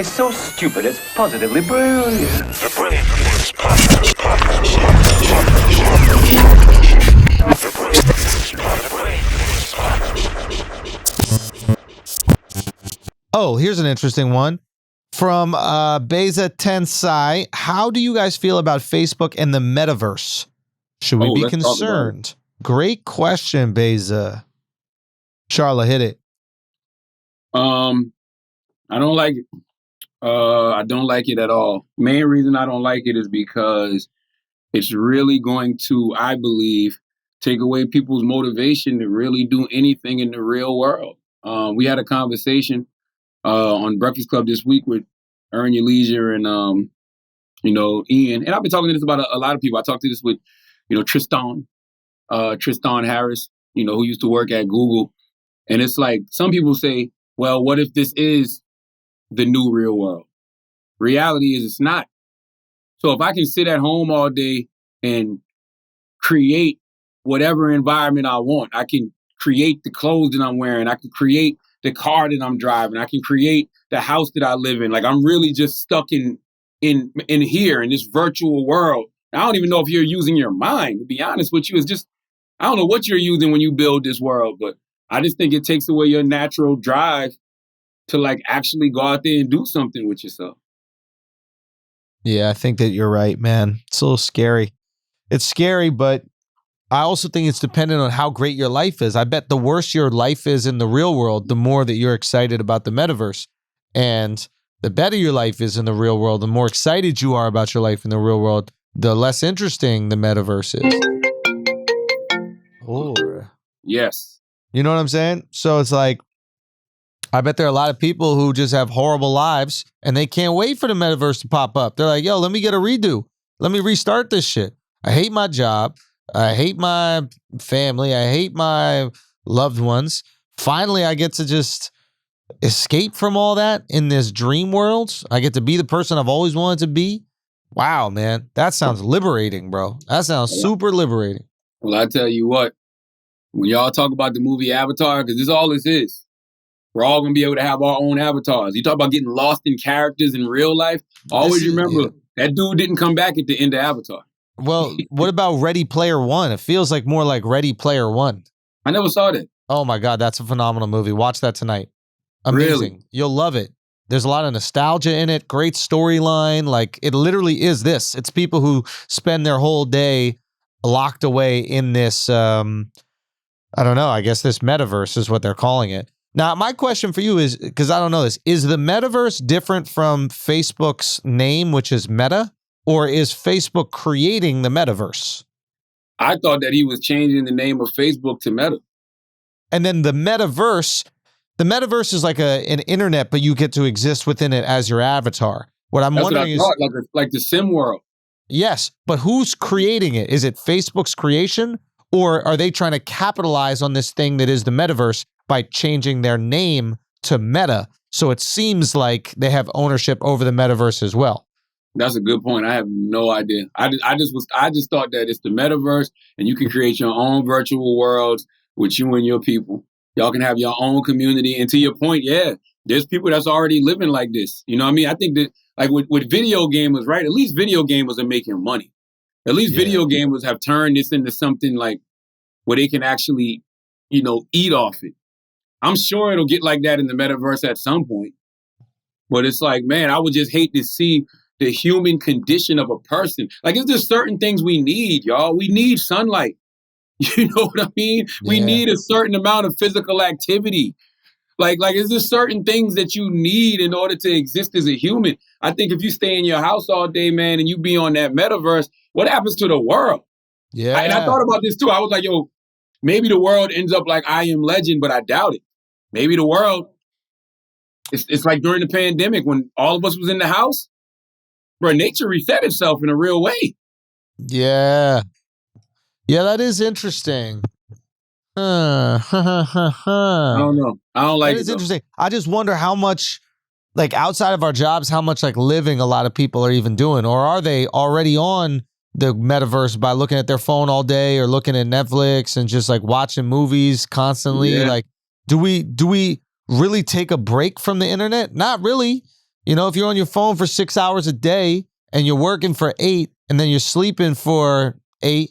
It's so stupid, it's positively brilliant. The Brain Force Podcast. Oh, here's an interesting one from Beza Tensai. How do you guys feel about Facebook and the metaverse? Should we be concerned? Great question, Beza. Charla, hit it. I don't like it. I don't like it at all. Main reason I don't like it is because it's really going to, I believe, take away people's motivation to really do anything in the real world. We had a conversation on Breakfast Club this week with Earn Your Leisure and Ian. And I've been talking to this about a lot of people. I talked to this with, Tristan Harris, who used to work at Google. And it's like, some people say, well, what if this is the new real world? Reality is it's not. So if I can sit at home all day and create whatever environment I want, I can create the clothes that I'm wearing, I can create the car that I'm driving, I can create the house that I live in. Like, I'm really just stuck in here in this virtual world. I don't even know if you're using your mind, to be honest with you. It's just, I don't know what you're using when you build this world, but I just think it takes away your natural drive to like actually go out there and do something with yourself. Yeah, I think that you're right, man. It's a little scary. It's scary, but I also think it's dependent on how great your life is. I bet the worse your life is in the real world, the more that you're excited about the metaverse. And the better your life is in the real world, the more excited you are about your life in the real world, the less interesting the metaverse is. Oh. Yes. You know what I'm saying? So it's like, I bet there are a lot of people who just have horrible lives and they can't wait for the metaverse to pop up. They're like, yo, let me get a redo. Let me restart this shit. I hate my job. I hate my family. I hate my loved ones. Finally, I get to just escape from all that in this dream world. I get to be the person I've always wanted to be. Wow, man. That sounds liberating, bro. That sounds super liberating. Well, I tell you what, when y'all talk about the movie Avatar, because this is all this is, we're all going to be able to have our own avatars. You talk about getting lost in characters in real life. Always remember, that dude didn't come back at the end of Avatar. Well, what about Ready Player One? It feels like more like Ready Player One. I never saw that. Oh my God, that's a phenomenal movie. Watch that tonight. Amazing. Really? You'll love it. There's a lot of nostalgia in it. Great storyline. Like, it literally is this. It's people who spend their whole day locked away in this, I don't know, I guess this metaverse is what they're calling it. Now, my question for you is, because I don't know this, is the metaverse different from Facebook's name, which is Meta, or is Facebook creating the metaverse? I thought that he was changing the name of Facebook to Meta. And then the metaverse is like an internet, but you get to exist within it as your avatar. What I'm wondering is, like the sim world. Yes, but who's creating it? Is it Facebook's creation, or are they trying to capitalize on this thing that is the metaverse by changing their name to Meta? So it seems like they have ownership over the metaverse as well. That's a good point. I have no idea. I just thought that it's the metaverse and you can create your own virtual worlds with you and your people. Y'all can have your own community. And to your point, yeah, there's people that's already living like this. You know what I mean? I think that like with video gamers, right? At least video gamers are making money. At least video gamers have turned this into something like where they can actually, eat off it. I'm sure it'll get like that in the metaverse at some point. But it's like, man, I would just hate to see the human condition of a person. Like, it's just certain things we need, y'all. We need sunlight. You know what I mean? Yeah. We need a certain amount of physical activity. Like, is there certain things that you need in order to exist as a human? I think if you stay in your house all day, man, and you be on that metaverse, what happens to the world? Yeah. And I thought about this too. I was like, yo, maybe the world ends up like I Am Legend, but I doubt it. Maybe the world, it's like during the pandemic when all of us was in the house, bro, nature reset itself in a real way. Yeah. Yeah, that is interesting. I don't know. I don't like it. It's interesting. I just wonder how much, like outside of our jobs, how much like living a lot of people are even doing, or are they already on the metaverse by looking at their phone all day or looking at Netflix and just like watching movies constantly? Yeah. Like, do we really take a break from the internet? Not really. You know, if you're on your phone for 6 hours a day and you're working for 8 and then you're sleeping for 8,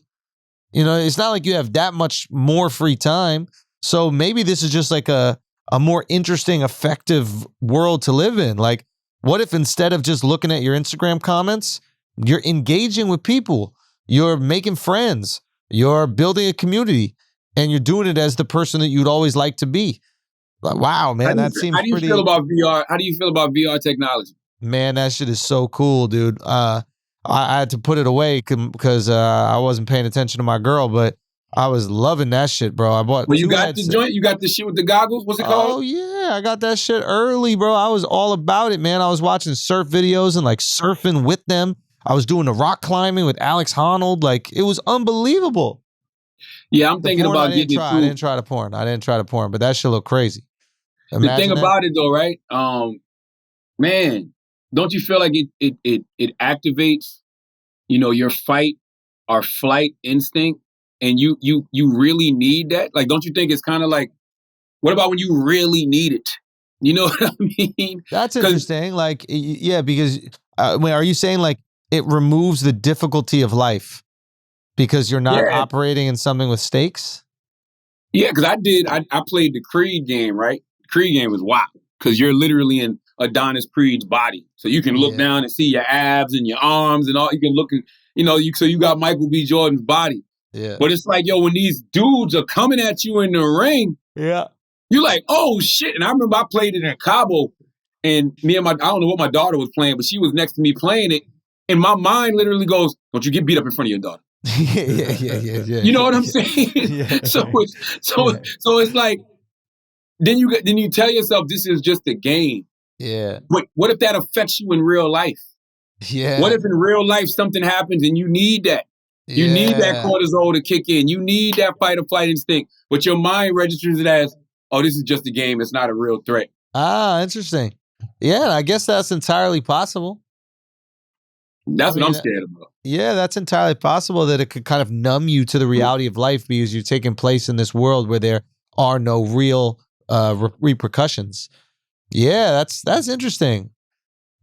you know, it's not like you have that much more free time. So maybe this is just like a more interesting, effective world to live in. Like, what if instead of just looking at your Instagram comments, you're engaging with people, you're making friends, you're building a community, and you're doing it as the person that you'd always like to be? Like, wow, man, that seems How do you pretty. feel about VR? How do you feel about VR technology? Man, that shit is so cool, dude. I had to put it away because I wasn't paying attention to my girl, but I was loving that shit, bro. I bought Well, you two got headsets. the joint. You got the shit with the goggles. What's it Oh called? yeah, I got that shit early, bro. I was all about it, man. I was watching surf videos and like surfing with them. I was doing the rock climbing with Alex Honnold. Like, it was unbelievable. Yeah, I'm The thinking porn, about I didn't getting try. it I too. didn't try the porn, but that shit looked crazy. The thing Imagine that. about it though, right? Man, don't you feel like it activates, your fight or flight instinct, and you really need that? Like, don't you think it's kind of like, what about when you really need it? You know what I mean? That's 'Cause- interesting. Like, yeah, because wait, are you saying like it removes the difficulty of life because you're not Yeah. operating in something with stakes? Yeah, because I played the Creed game, right? Creed game was wild because you're literally in Adonis Creed's body, so you can look Yeah. down and see your abs and your arms and all. You can look, so you got Michael B. Jordan's body. Yeah. But it's like, yo, when these dudes are coming at you in the ring, Yeah. you're like, oh shit. And I remember I played it in Cabo, and I don't know what my daughter was playing, but she was next to me playing it, and my mind literally goes, don't you get beat up in front of your daughter. yeah. You know what I'm saying? Yeah. So it's like, then you tell yourself this is just a game. Yeah. But what if that affects you in real life? Yeah. What if in real life something happens and you need that? You need that cortisol to kick in. You need that fight or flight instinct. But your mind registers it as, oh, this is just a game. It's not a real threat. Ah, interesting. Yeah, I guess that's entirely possible. That's what I'm scared about. Yeah, that's entirely possible that it could kind of numb you to the reality of life because you're taking place in this world where there are no real repercussions. Yeah, that's interesting.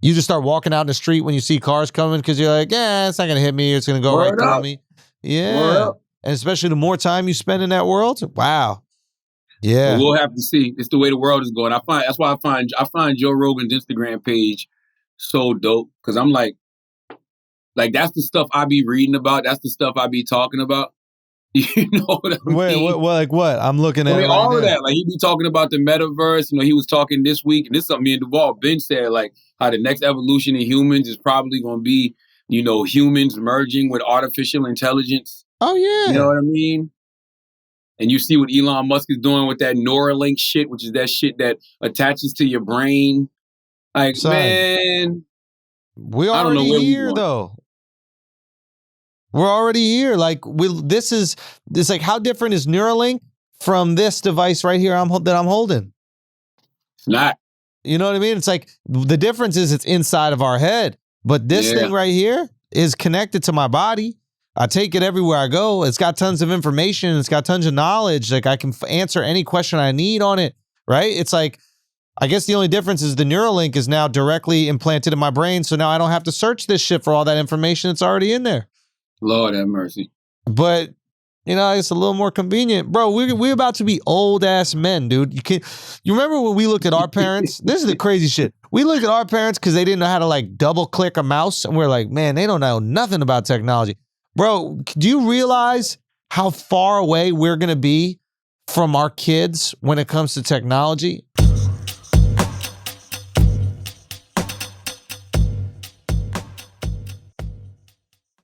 You just start walking out in the street when you see cars coming because you're like, yeah, it's not going to hit me. It's going to go right through me. Yeah. And especially the more time you spend in that world. Wow. Yeah. But we'll have to see. It's the way the world is going. That's why I find Joe Rogan's Instagram page so dope, because I'm like that's the stuff I be reading about. That's the stuff I be talking about. You know what I mean? Wait, like what? I'm looking at all right of now. that. Like, he be talking about the metaverse. He was talking this week, and this is something me and Duval Ben said, like how the next evolution of humans is probably going to be, humans merging with artificial intelligence. Oh, yeah. You know what I mean? And you see what Elon Musk is doing with that Neuralink shit, which is that shit that attaches to your brain. Like, Son, man, we're I don't know already where we here, going. though. We're already here. Like, it's like, how different is Neuralink from this device right here that I'm holding? It's not. You know what I mean? It's like, the difference is it's inside of our head. But this thing right here is connected to my body. I take it everywhere I go. It's got tons of information. It's got tons of knowledge. Like, I can answer any question I need on it, right? It's like, I guess the only difference is the Neuralink is now directly implanted in my brain. So now I don't have to search this shit for all that information that's already in there. Lord have mercy. But, it's a little more convenient. Bro, we're about to be old-ass men, dude. You remember when we looked at our parents? This is the crazy shit. We looked at our parents because they didn't know how to, like, double-click a mouse. And we're like, man, they don't know nothing about technology. Bro, do you realize how far away we're going to be from our kids when it comes to technology?